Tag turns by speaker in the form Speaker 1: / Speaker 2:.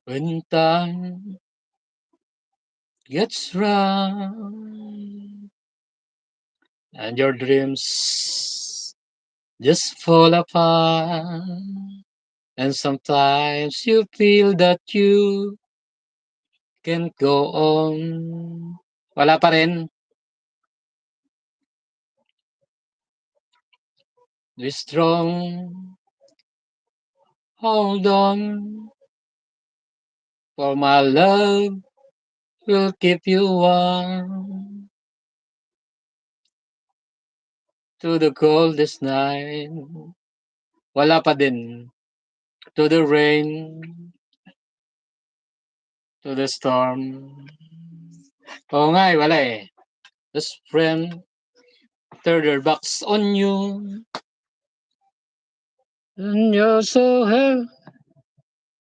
Speaker 1: When time gets rough and your dreams just fall apart, and sometimes you feel that you can't go on. Wala pa rin. Be strong, hold on, for my love will keep you warm to the coldest night. Wala pa din. To the rain, to the storm. Oo nga eh, wala eh. Just friend, turn their backs on you. And you're so hell.